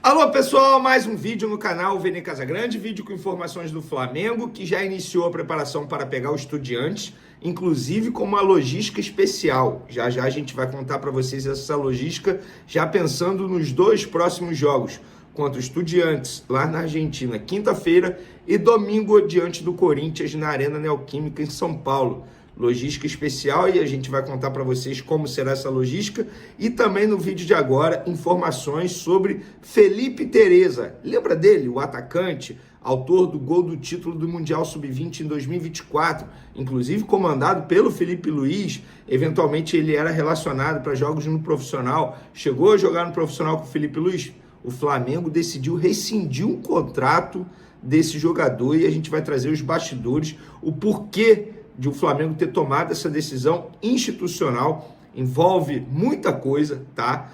Alô pessoal, mais um vídeo no canal Vene Casagrande, vídeo com informações do Flamengo, que já iniciou a preparação para pegar o Estudiantes, inclusive com uma logística especial. Já já a gente vai contar para vocês essa logística, já pensando nos dois próximos jogos, contra o Estudiantes lá na Argentina, quinta-feira, e domingo diante do Corinthians na Arena Neoquímica em São Paulo. Logística especial, e a gente vai contar para vocês como será essa logística, e também no vídeo de agora informações sobre Felipe Tereza. Lembra dele, o atacante, autor do gol do título do Mundial Sub-20 em 2024, inclusive comandado pelo Felipe Luiz. Eventualmente ele era relacionado para jogos no profissional, chegou a jogar no profissional com o Felipe Luiz. O Flamengo decidiu rescindir um contrato desse jogador, e a gente vai trazer os bastidores, o porquê de o Flamengo ter tomado essa decisão institucional. Envolve muita coisa, tá?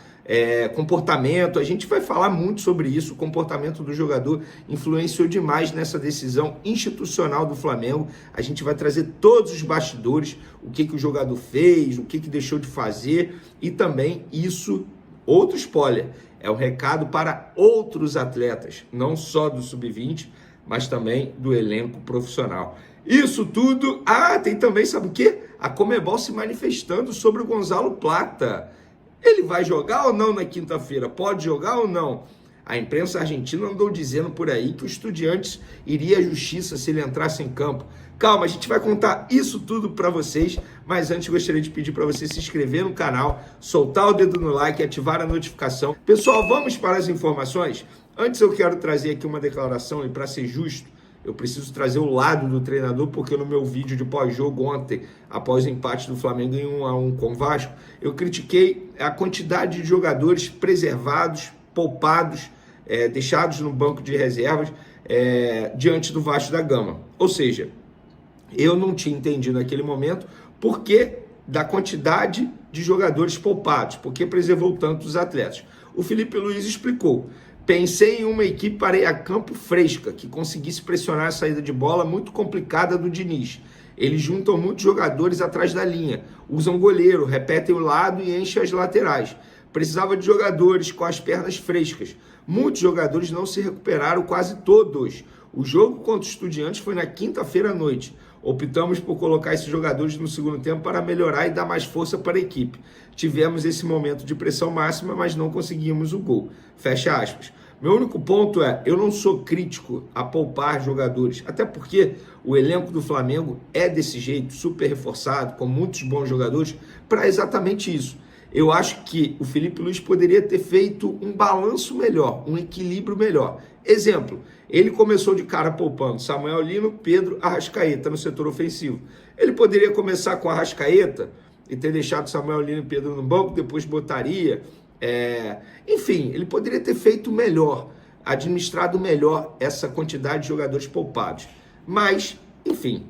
Comportamento, a gente vai falar muito sobre isso. O comportamento do jogador influenciou demais nessa decisão institucional do Flamengo. A gente vai trazer todos os bastidores, o que o jogador fez, o que deixou de fazer, e também isso, outro spoiler, é um recado para outros atletas, não só do Sub-20, mas também do elenco profissional. Isso tudo... tem também, sabe o quê? A Conmebol se manifestando sobre o Gonzalo Plata. Ele vai jogar ou não na quinta-feira? Pode jogar ou não? A imprensa argentina andou dizendo por aí que o Estudiantes iria à justiça se ele entrasse em campo. Calma, a gente vai contar isso tudo para vocês, mas antes gostaria de pedir para você se inscrever no canal, soltar o dedo no like e ativar a notificação. Pessoal, vamos para as informações? Antes eu quero trazer aqui uma declaração, e para ser justo, eu preciso trazer o lado do treinador, porque no meu vídeo de pós-jogo ontem, após o empate do Flamengo em 1-1 com o Vasco, eu critiquei a quantidade de jogadores preservados, poupados, deixados no banco de reservas diante do Vasco da Gama. Ou seja, eu não tinha entendido naquele momento por que da quantidade de jogadores poupados, porque preservou tanto os atletas. O Felipe Luiz explicou: pensei em uma equipe para a campo fresca, que conseguisse pressionar a saída de bola muito complicada do Diniz. Eles juntam muitos jogadores atrás da linha, usam goleiro, repetem o lado e enchem as laterais. Precisava de jogadores com as pernas frescas. Muitos jogadores não se recuperaram, quase todos. O jogo contra os Estudiantes foi na quinta-feira à noite. Optamos por colocar esses jogadores no segundo tempo para melhorar e dar mais força para a equipe. Tivemos esse momento de pressão máxima, mas não conseguimos o gol. Fecha aspas. Meu único ponto eu não sou crítico a poupar jogadores, até porque o elenco do Flamengo é desse jeito, super reforçado, com muitos bons jogadores, para exatamente isso. Eu acho que o Felipe Luiz poderia ter feito um balanço melhor, um equilíbrio melhor. Exemplo, ele começou de cara poupando Samuel Lino, Pedro, Arrascaeta no setor ofensivo. Ele poderia começar com Arrascaeta e ter deixado Samuel Lino e Pedro no banco, depois botaria. Enfim, ele poderia ter feito melhor, administrado melhor essa quantidade de jogadores poupados. Mas, enfim,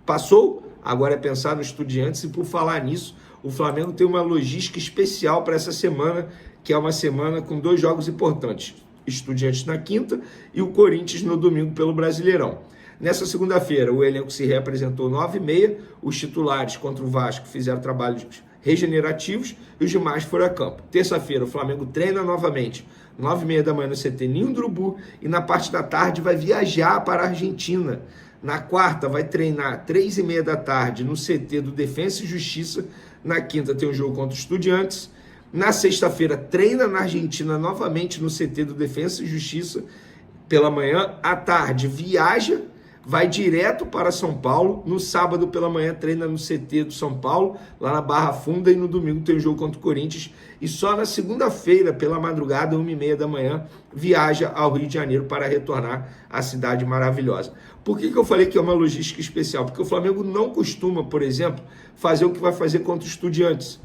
passou, agora é pensar no Estudiantes, e por falar nisso, o Flamengo tem uma logística especial para essa semana, que é uma semana com dois jogos importantes: Estudiantes na quinta e o Corinthians no domingo pelo Brasileirão. Nessa segunda-feira, o elenco se reapresentou 9h30, os titulares contra o Vasco fizeram trabalhos regenerativos e os demais foram a campo. Terça-feira, o Flamengo treina novamente, 9h30 da manhã no CT Ninho do Urubu, e na parte da tarde vai viajar para a Argentina. Na quarta, vai treinar 3h30 da tarde no CT do Defensa e Justiça. Na quinta tem um jogo contra os Estudiantes. Na sexta-feira, treina na Argentina novamente no CT do Defensa e Justiça pela manhã. À tarde, viaja, vai direto para São Paulo. No sábado pela manhã, treina no CT do São Paulo, lá na Barra Funda. E no domingo tem um jogo contra o Corinthians. E só na segunda-feira, pela madrugada, 1h30 da manhã, viaja ao Rio de Janeiro para retornar à cidade maravilhosa. Por que eu falei que é uma logística especial? Porque o Flamengo não costuma, por exemplo, fazer o que vai fazer contra os Estudiantes.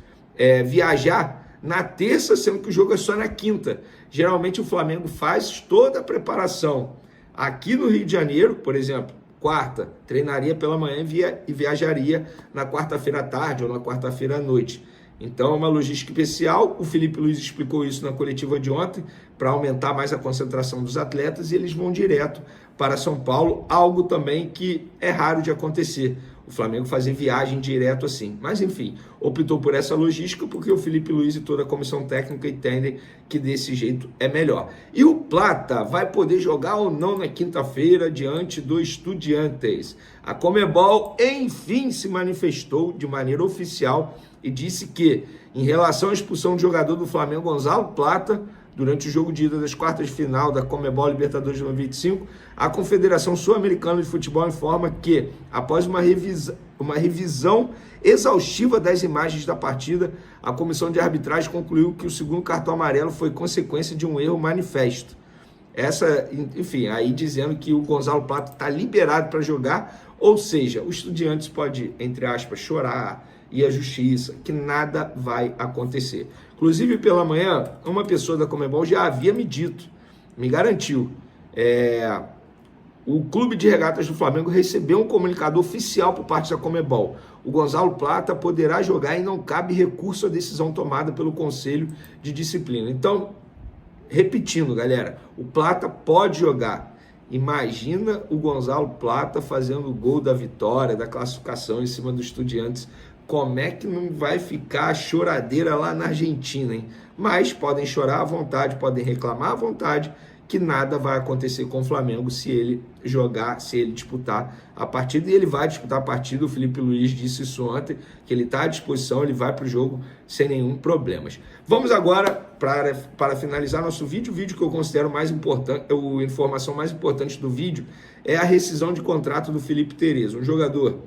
Viajar na terça, sendo que o jogo é só na quinta. Geralmente o Flamengo faz toda a preparação aqui no Rio de Janeiro, por exemplo, quarta, treinaria pela manhã e viajaria na quarta-feira à tarde ou na quarta-feira à noite. Então é uma logística especial. O Felipe Luiz explicou isso na coletiva de ontem, para aumentar mais a concentração dos atletas, e eles vão direto para São Paulo, algo também que é raro de acontecer. o Flamengo fazer viagem direto assim. Mas enfim, optou por essa logística porque o Felipe Luiz e toda a comissão técnica entendem que desse jeito é melhor. E o Plata vai poder jogar ou não na quinta-feira diante do Estudiantes? A Conmebol enfim se manifestou de maneira oficial e disse que, em relação à expulsão de jogador do Flamengo, Gonzalo Plata, durante o jogo de ida das quartas de final da Conmebol Libertadores de 2025, a Confederação Sul-Americana de Futebol informa que, após uma revisão exaustiva das imagens da partida, a comissão de arbitragem concluiu que o segundo cartão amarelo foi consequência de um erro manifesto. Enfim, aí dizendo que o Gonzalo Plata está liberado para jogar, ou seja, o Estudiantes pode, entre aspas, chorar, e a justiça, que nada vai acontecer. Inclusive, pela manhã, uma pessoa da Conmebol já havia me garantiu, o Clube de Regatas do Flamengo recebeu um comunicado oficial por parte da Conmebol. O Gonzalo Plata poderá jogar e não cabe recurso à decisão tomada pelo Conselho de Disciplina. Então, repetindo, galera, o Plata pode jogar. Imagina o Gonzalo Plata fazendo o gol da vitória, da classificação em cima dos Estudiantes. Como é que não vai ficar a choradeira lá na Argentina, hein? Mas podem chorar à vontade, podem reclamar à vontade, que nada vai acontecer com o Flamengo se ele jogar, se ele disputar a partida. E ele vai disputar a partida, o Felipe Luiz disse isso ontem, que ele está à disposição, ele vai para o jogo sem nenhum problema. Vamos agora, para finalizar nosso vídeo, o vídeo que eu considero mais importante, a informação mais importante do vídeo, é a rescisão de contrato do Felipe Tereza, um jogador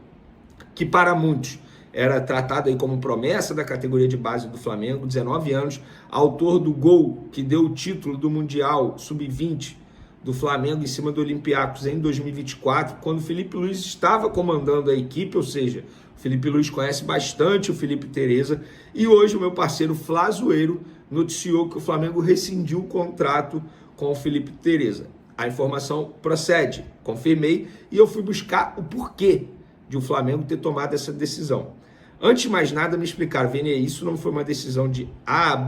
que para muitos era tratado aí como promessa da categoria de base do Flamengo, 19 anos, autor do gol que deu o título do Mundial Sub-20 do Flamengo em cima do Olympiacos em 2024, quando o Felipe Luiz estava comandando a equipe, ou seja, o Felipe Luiz conhece bastante o Felipe Tereza, e hoje o meu parceiro Flazoeiro noticiou que o Flamengo rescindiu o contrato com o Felipe Tereza. A informação procede, confirmei, e eu fui buscar o porquê de o Flamengo ter tomado essa decisão. Antes de mais nada, me explicaram, Vini, isso não foi uma decisão de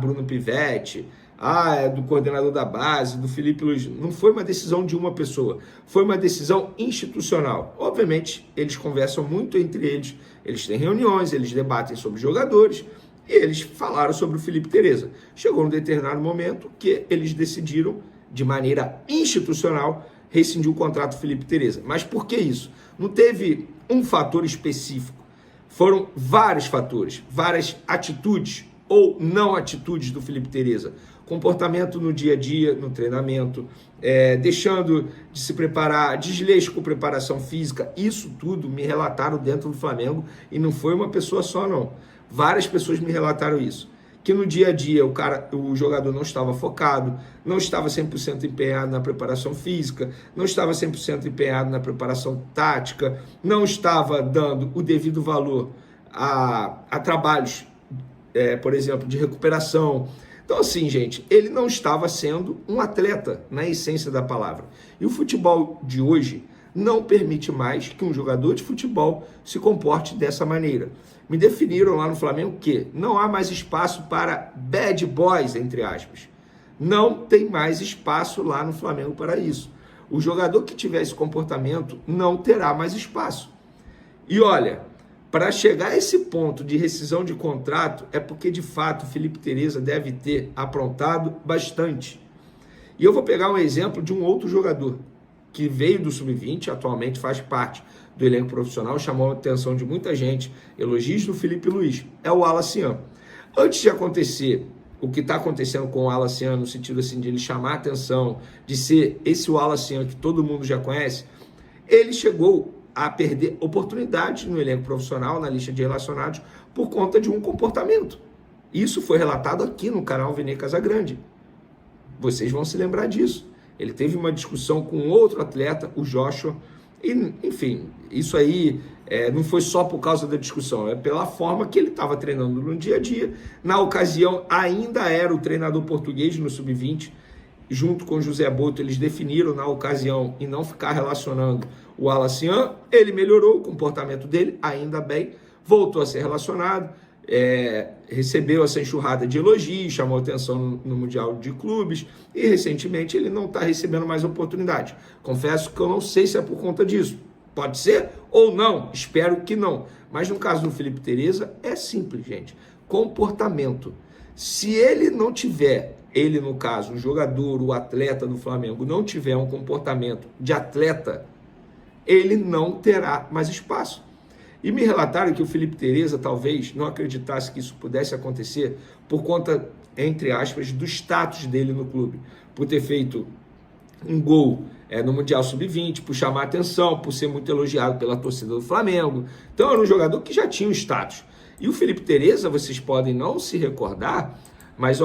Bruno Pivetti, é do coordenador da base, do Felipe Luiz. Não foi uma decisão de uma pessoa, foi uma decisão institucional. Obviamente, eles conversam muito entre eles, eles têm reuniões, eles debatem sobre jogadores, e eles falaram sobre o Felipe Tereza. Chegou um determinado momento que eles decidiram, de maneira institucional, rescindir o contrato do Felipe Tereza. Mas por que isso? Não teve um fator específico. Foram vários fatores, várias atitudes ou não atitudes do Felipe Tereza. Comportamento no dia a dia, no treinamento, deixando de se preparar, desleixo com preparação física. Isso tudo me relataram dentro do Flamengo e não foi uma pessoa só, não. Várias pessoas me relataram isso. Que no dia a dia o jogador não estava focado, não estava 100% empenhado na preparação física, não estava 100% empenhado na preparação tática, não estava dando o devido valor a trabalhos, por exemplo, de recuperação. Então, assim, gente, ele não estava sendo um atleta na essência da palavra. E o futebol de hoje não permite mais que um jogador de futebol se comporte dessa maneira. Me definiram lá no Flamengo que não há mais espaço para bad boys, entre aspas. Não tem mais espaço lá no Flamengo para isso. O jogador que tiver esse comportamento não terá mais espaço. E olha, para chegar a esse ponto de rescisão de contrato, é porque de fato o Felipe Tereza deve ter aprontado bastante. E eu vou pegar um exemplo de um outro jogador que veio do Sub-20, atualmente faz parte do elenco profissional, chamou a atenção de muita gente, elogios do Felipe Luiz, é o Alacian. Antes de acontecer o que está acontecendo com o Alacian, no sentido assim de ele chamar a atenção, de ser esse o Alacian que todo mundo já conhece, ele chegou a perder oportunidades no elenco profissional, na lista de relacionados, por conta de um comportamento. Isso foi relatado aqui no canal Vene Casagrande. Vocês vão se lembrar disso. Ele teve uma discussão com outro atleta, o Joshua, e, enfim, isso aí não foi só por causa da discussão, é pela forma que ele estava treinando no dia a dia. Na ocasião, ainda era o treinador português no Sub-20, junto com o José Boto, eles definiram na ocasião e não ficar relacionando o Alacian. Ele melhorou o comportamento dele, ainda bem, voltou a ser relacionado, recebeu essa enxurrada de elogios, chamou atenção no Mundial de Clubes e recentemente ele não está recebendo mais oportunidade. Confesso que eu não sei se é por conta disso. Pode ser ou não, espero que não. Mas no caso do Felipe Tereza, é simples, gente. Comportamento. Se ele não tiver, ele no caso, o jogador, o atleta do Flamengo, não tiver um comportamento de atleta, ele não terá mais espaço. E me relataram que o Felipe Tereza talvez não acreditasse que isso pudesse acontecer por conta, entre aspas, do status dele no clube. Por ter feito um gol no Mundial Sub-20, por chamar atenção, por ser muito elogiado pela torcida do Flamengo. Então era um jogador que já tinha um status. E o Felipe Tereza, vocês podem não se recordar, mas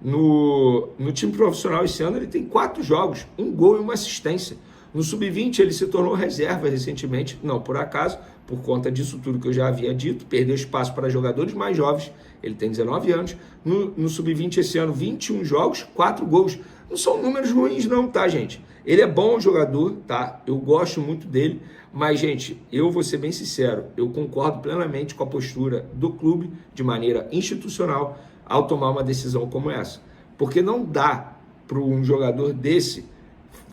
no time profissional esse ano ele tem 4 jogos, 1 gol e 1 assistência. No Sub-20 ele se tornou reserva recentemente, não por acaso, por conta disso tudo que eu já havia dito, perdeu espaço para jogadores mais jovens, ele tem 19 anos, no Sub-20 esse ano 21 jogos, 4 gols, não são números ruins não, tá gente? Ele é bom jogador, tá? Eu gosto muito dele, mas gente, eu vou ser bem sincero, eu concordo plenamente com a postura do clube, de maneira institucional, ao tomar uma decisão como essa, porque não dá para um jogador desse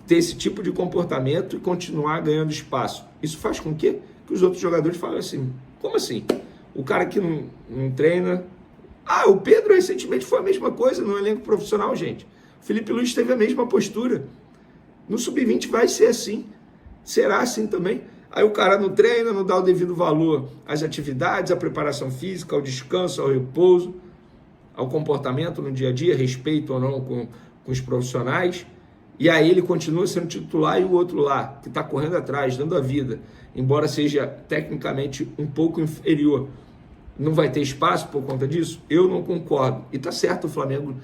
ter esse tipo de comportamento e continuar ganhando espaço. Isso faz com que os outros jogadores falem assim, como assim? O cara que não treina... o Pedro recentemente foi a mesma coisa no elenco profissional, gente. O Felipe Luiz teve a mesma postura. No Sub-20 vai ser assim. Será assim também. Aí o cara não treina, não dá o devido valor às atividades, à preparação física, ao descanso, ao repouso, ao comportamento no dia a dia, respeito ou não com os profissionais. E aí ele continua sendo titular e o outro lá, que está correndo atrás, dando a vida, embora seja tecnicamente um pouco inferior, não vai ter espaço por conta disso? Eu não concordo. E está certo o Flamengo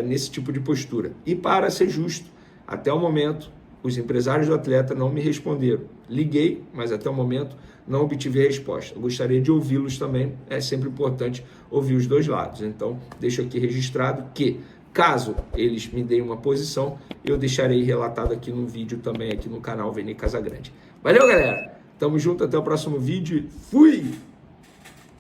nesse tipo de postura. E para ser justo, até o momento, os empresários do atleta não me responderam. Liguei, mas até o momento não obtive a resposta. Eu gostaria de ouvi-los também, é sempre importante ouvir os dois lados. Então, deixo aqui registrado que, caso eles me deem uma posição, eu deixarei relatado aqui no vídeo também, aqui no canal Vene Casagrande. Valeu, galera! Tamo junto, até o próximo vídeo. Fui!